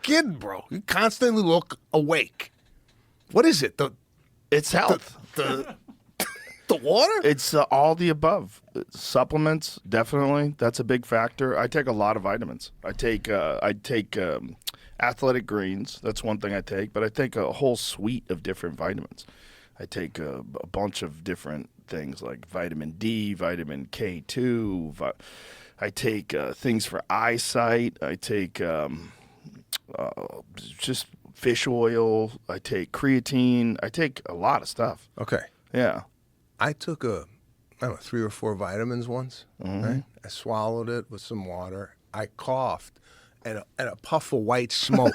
kidding, bro. You constantly look awake. What is it? It's health. The water? It's all the above. Supplements, definitely. That's a big factor. I take a lot of vitamins. I take athletic greens. That's one thing I take. But I take a whole suite of different vitamins. I take a bunch of different things like vitamin D, vitamin K2. I take things for eyesight. I take just fish oil. I take creatine. I take a lot of stuff. Okay. Yeah. I took 3 or 4 vitamins once. Right? I swallowed it with some water. I coughed, and a puff of white smoke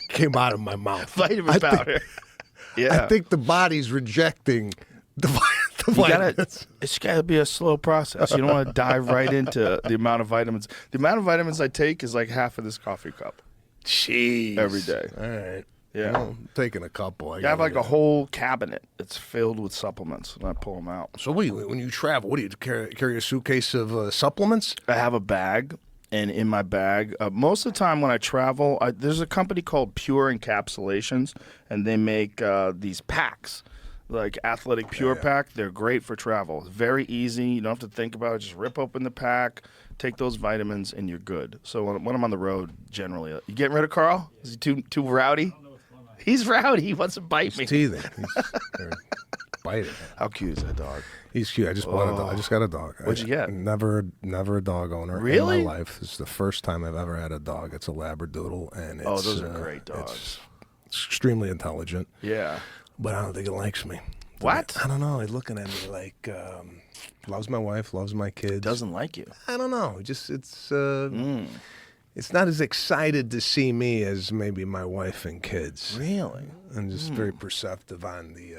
came out of my mouth. Vitamin powder. Yeah. I think the body's rejecting the vitamins. It's got to be a slow process. You don't want to dive right into the amount of vitamins. The amount of vitamins I take is like half of this coffee cup. Jeez. Every day. All right. Yeah. Well, I'm taking a couple. I have like a whole cabinet that's filled with supplements, and I pull them out. So when you travel, what do you carry a suitcase of supplements? I have a bag, and in my bag, most of the time when I travel, there's a company called Pure Encapsulations, and they make these packs, like Athletic Pure Pack. They're great for travel. It's very easy. You don't have to think about it. Just rip open the pack, take those vitamins, and you're good. So when I'm on the road, generally, you getting rid of Carl? Is he too rowdy? He's rowdy. He wants to bite me. He's teething. He's biting. How cute is that dog? He's cute. I just bought a dog. I just got a dog. What'd you get? Never a dog owner Really? in my life. This is the first time I've ever had a dog. It's a Labradoodle, and it's, those are great dogs. It's extremely intelligent. Yeah. But I don't think it likes me. What? I don't know. He's looking at me like loves my wife, loves my kids. Doesn't like you. I don't know. It's not as excited to see me as maybe my wife and kids. Really? And just very perceptive on the...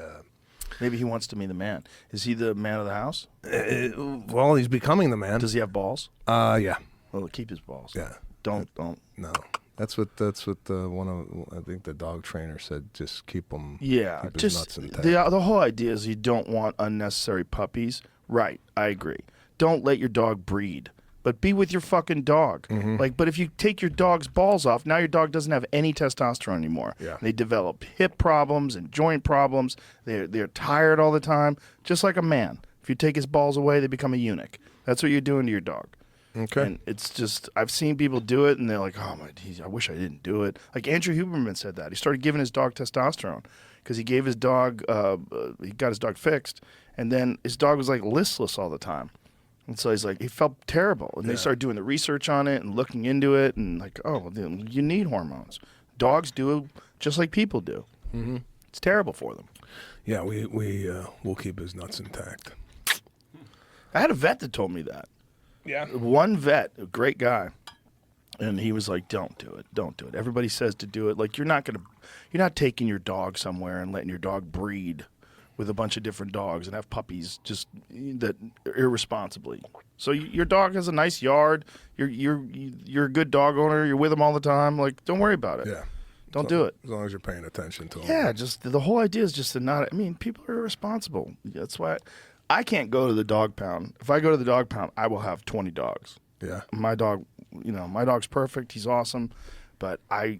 Maybe he wants to be the man. Is he the man of the house? Well, he's becoming the man. Does he have balls? Yeah. Well, keep his balls. Yeah. Don't. No. That's what one of, I think the dog trainer said, just keep him. Yeah. Keep his Just nuts intact. the whole idea is you don't want unnecessary puppies. Right. I agree. Don't let your dog breed. But be with your fucking dog. But if you take your dog's balls off, now your dog doesn't have any testosterone anymore. Yeah. They develop hip problems and joint problems. They're tired all the time, just like a man. If you take his balls away, they become a eunuch. That's what you're doing to your dog. Okay. And it's just, I've seen people do it, and they're like, oh, I wish I didn't do it. Like Andrew Huberman said that. He started giving his dog testosterone because he gave his dog, he got his dog fixed, and then his dog was like listless all the time. And so he's like, he felt terrible. And they started doing the research on it and looking into it and like, oh, you need hormones. Dogs do just like people do. It's terrible for them. Yeah, we'll keep his nuts intact. I had a vet that told me that. Yeah. One vet, a great guy, and he was like, don't do it. Don't do it. Everybody says to do it. Like, you're not taking your dog somewhere and letting your dog breed with a bunch of different dogs and have puppies just that irresponsibly. So your dog has a nice yard. You're a good dog owner. You're with him all the time. Like, don't worry about it. Yeah. Don't do it. As long as you're paying attention to him. Yeah, just the whole idea is just to not. I mean, people are irresponsible. That's why I can't go to the dog pound. If I go to the dog pound, I will have 20 dogs. Yeah. My dog, my dog's perfect. He's awesome, but I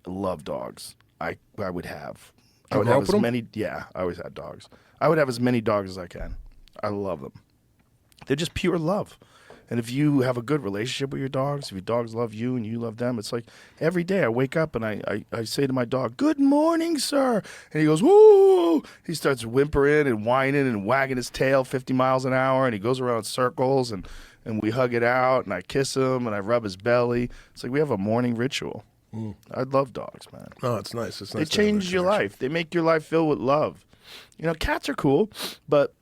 love dogs. I would have. I would have as many. Yeah, I always had dogs. I would have as many dogs as I can. I love them. They're just pure love. And if you have a good relationship with your dogs, if your dogs love you and you love them, it's like every day I wake up and I say to my dog, "Good morning, sir." And he goes, "Woo!" He starts whimpering and whining and wagging his tail 50 miles an hour, and he goes around in circles, and we hug it out, and I kiss him, and I rub his belly. It's like we have a morning ritual. I love dogs, man. Oh, it's nice. It's nice. They change your life. They make your life filled with love. Cats are cool, but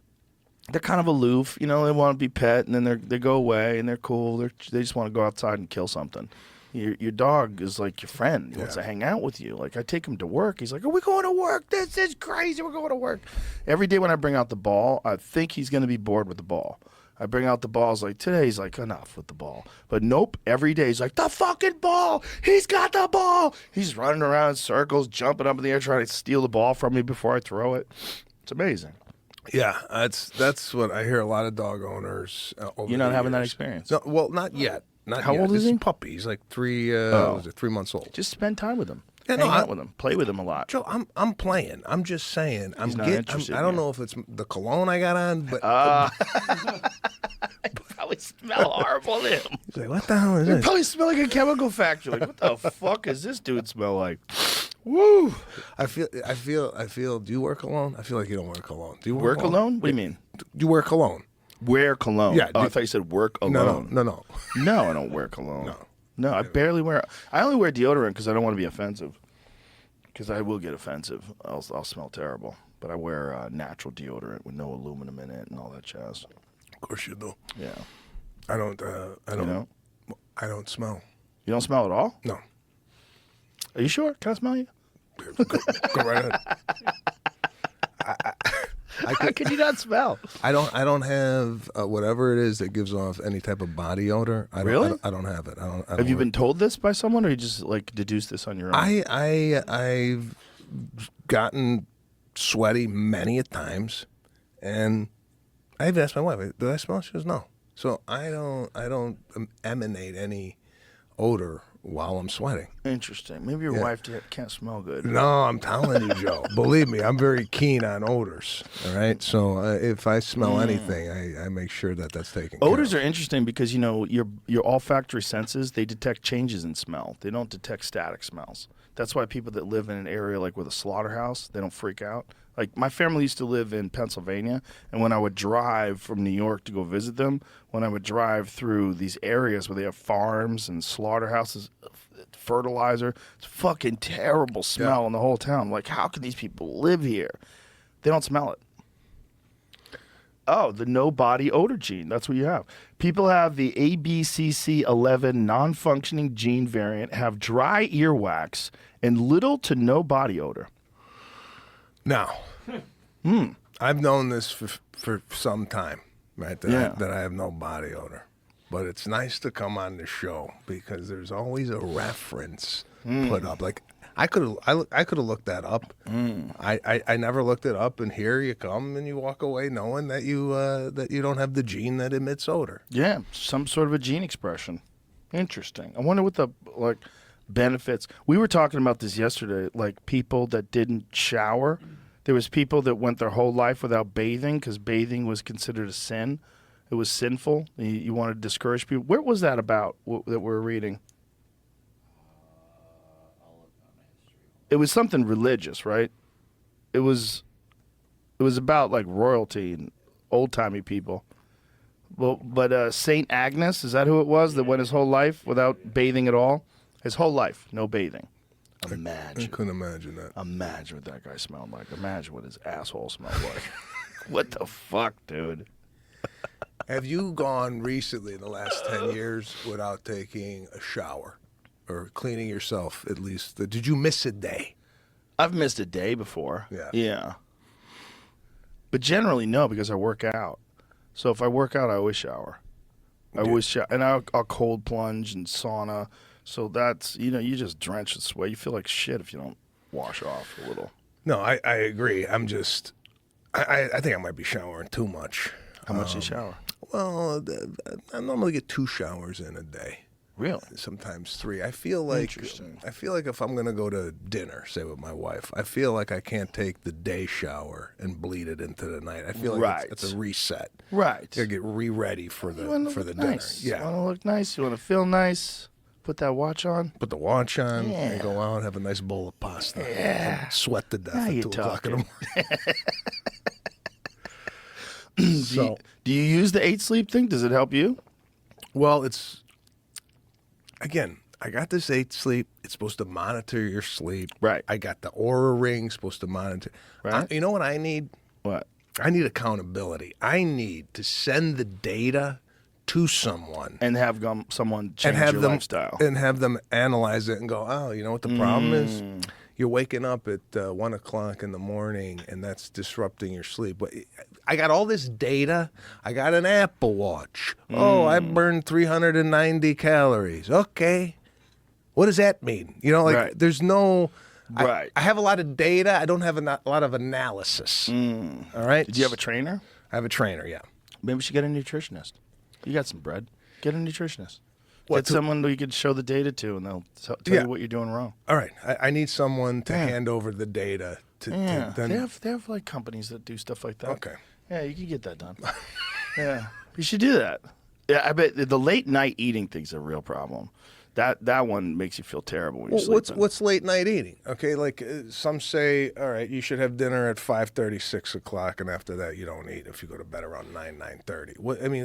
they're kind of aloof. They want to be pet, and then they go away, and they're cool. They just want to go outside and kill something. Your dog is like your friend. He wants to hang out with you. Like, I take him to work. He's like, "Are we going to work? This is crazy. We're going to work." Every day when I bring out the ball, I think he's going to be bored with the ball. I bring out the balls like today. He's like, enough with the ball. But nope, every day he's like, the fucking ball. He's got the ball. He's running around in circles, jumping up in the air, trying to steal the ball from me before I throw it. It's amazing. Yeah, that's what I hear a lot of dog owners. You're not having that experience. No, well, not yet. not How yet. old is This he? Puppy. He's like 3. Was it 3 months old? Just spend time with him. Yeah, Hang no, out with him. Play with him a lot. Joe, I'm playing. I'm just saying. not interested I in don't you. know if it's the cologne I got on, but Probably smell horrible to him. he's like, what the hell is It this? probably smell like a chemical factory. Like, what the fuck is this dude smell like? Woo! I feel. Do you wear cologne? I feel like you don't wear cologne. Do you Wear cologne? What do you mean? Do you wear cologne? Wear cologne? Yeah, Oh, I thought you said work No, alone. no. No, I don't wear cologne. No. No, I barely wear. I only wear deodorant because I don't want to be offensive. Because I will get offensive. I'll smell terrible. But I wear natural deodorant with no aluminum in it and all that jazz. Of course you do. Yeah. I don't. You know? I don't smell. You don't smell at all? No. Are you sure? Can I smell you? Go right ahead. How could you not smell? I don't have whatever it is that gives off any type of body odor. Really? I don't have it. I don't Have you been told this by someone, or you just like deduced this on your own? I've gotten sweaty many a times, and I've asked my wife, "Did I smell?" She goes, "No." So I don't emanate any odor while I'm sweating. Interesting. Maybe your wife can't smell good. No, I'm telling you, Joe. Believe me, I'm very keen on odors. All right, so if I smell anything, I make sure that that's taken care of. Odors are interesting because your olfactory senses, they detect changes in smell. They don't detect static smells. That's why people that live in an area like with a slaughterhouse, they don't freak out. Like my family used to live in Pennsylvania, and when I would drive from New York to go visit them, when I would drive through these areas where they have farms and slaughterhouses, fertilizer, it's fucking terrible smell in the whole town. Like, how can these people live here? They don't smell it. Oh, the no body odor gene. That's what you have. People have the ABCC11 non-functioning gene variant, have dry earwax, and little to no body odor. Now, I've known this for some time, right? That I have no body odor. But it's nice to come on the show because there's always a reference put up. Like I could have looked that up. I never looked it up, and here you come and you walk away knowing that you don't have the gene that emits odor. Yeah, some sort of a gene expression. Interesting. I wonder what the benefits. We were talking about this yesterday. Like people that didn't shower. There was people that went their whole life without bathing because bathing was considered a sin. It was sinful. You wanted to discourage people. Where was that about that we're reading? It was something religious, right? It was about like royalty and old-timey people. Well, but Saint Agnes, is that who it was that went his whole life without bathing at all? His whole life, no bathing. Imagine. I couldn't imagine that. Imagine what that guy smelled like. Imagine what his asshole smelled like. What the fuck, dude? Have you gone recently in the last 10 years without taking a shower or cleaning yourself at least? Did you miss a day? I've missed a day before. Yeah. Yeah. But generally, no, because I work out. So if I work out, I always shower. I always shower. And I'll cold plunge and sauna. So that's, you just drench in sweat. You feel like shit if you don't wash off a little. No, I agree. I'm just, I think I might be showering too much. How much do you shower? Well, I normally get 2 showers in a day. Really? Sometimes 3. I feel like if I'm gonna go to dinner, say with my wife, I feel like I can't take the day shower and bleed it into the night. I feel like it's a reset. Right. You gotta get re-ready for the dinner. Nice. Yeah. You want to look nice. You want to feel nice. Put that watch on. Put the watch on and go out and have a nice bowl of pasta. Yeah. And sweat to death Now at you're 2 o'clock in the morning. Do you use the 8 sleep thing? Does it help you? Well, again, I got this 8 sleep. It's supposed to monitor your sleep. Right. I got the Aura ring supposed to monitor. Right. You know what I need? What? I need accountability. I need to send the data to someone And have someone change your lifestyle. And have them analyze it and go, oh, you know what the problem is? You're waking up at 1 o'clock in the morning, and that's disrupting your sleep. But I got all this data. I got an Apple Watch. Oh, I burned 390 calories. Okay. What does that mean? There's no... Right. I have a lot of data. I don't have a lot of analysis. All right? Did you have a trainer? I have a trainer, yeah. Maybe we should get a nutritionist. You got some bread. Get a nutritionist. Get someone who you could show the data to, and they'll tell you what you're doing wrong. All right, I need someone to hand over the data. They have like companies that do stuff like that. Okay. Yeah, you can get that done. Yeah, you should do that. Yeah, I bet the late night eating thing's a real problem. That one makes you feel terrible when you're sleeping. What's late night eating? Okay, like some say, all right, you should have dinner at 5:30, 6 o'clock, and after that you don't eat if you go to bed around 9:30.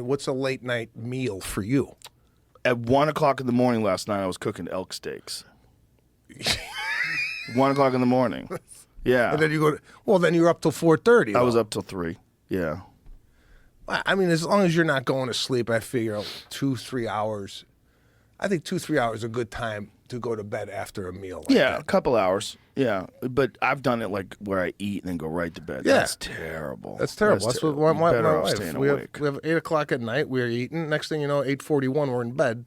What's a late night meal for you? At 1 o'clock in the morning last night, I was cooking elk steaks. 1 o'clock in the morning. Yeah. And then then you're up till 4:30. I was up till 3. Yeah. I mean, as long as you're not going to sleep, I figure 2-3 hours. I think 2-3 hours is a good time to go to bed after a meal. A couple hours. Yeah, but I've done it like where I eat and then go right to bed. Yeah. That's terrible. That's terrible. That's what my wife. We awake. have 8 o'clock at night. We're eating. Next thing you know, 8:41, we're in bed,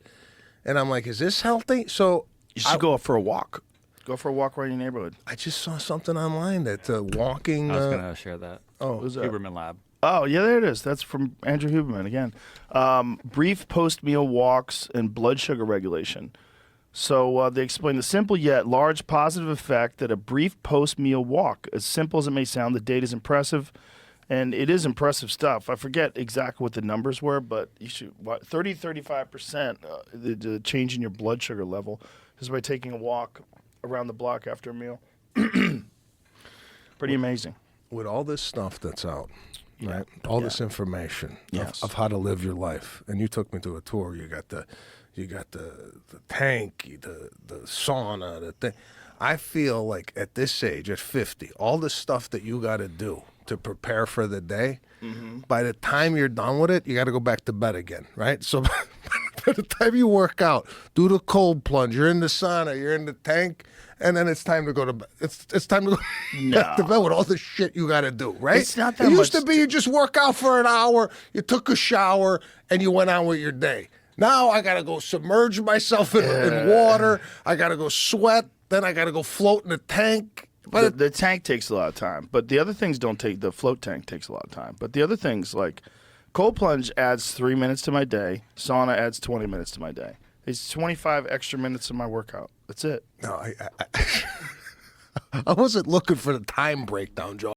and I'm like, "Is this healthy?" So you should go for a walk. Go for a walk around your neighborhood. I just saw something online that walking. I was gonna share that. Oh, who's that? Huberman Lab. Oh, yeah, there it is. That's from Andrew Huberman again. Brief post-meal walks and blood sugar regulation. So they explain the simple yet large positive effect that a brief post-meal walk, as simple as it may sound, the data is impressive, and it is impressive stuff. I forget exactly what the numbers were, but you should 30-35% the change in your blood sugar level just by taking a walk around the block after a meal. Pretty amazing. With all this stuff that's out, right? All this information of how to live your life, and you took me to a tour. You got the tank, the sauna, the thing. I feel like at this age, at 50, all the stuff that you got to do to prepare for the day, by the time you're done with it, you got to go back to bed again, right? So by the time you work out, do the cold plunge, you're in the sauna, you're in the tank, and then it's time to go to bed. It's time to go back to bed with all the shit you got to do, right? It's not that It used much to be you just work out for an hour, you took a shower, and you went on with your day. Now I got to go submerge myself in water. I got to go sweat. Then I got to go float in the tank. But the tank takes a lot of time. But the other things don't take. The float tank takes a lot of time. But the other things, like cold plunge adds 3 minutes to my day. Sauna adds 20 minutes to my day. It's 25 extra minutes of my workout. That's it. No, I wasn't looking for the time breakdown, Joe.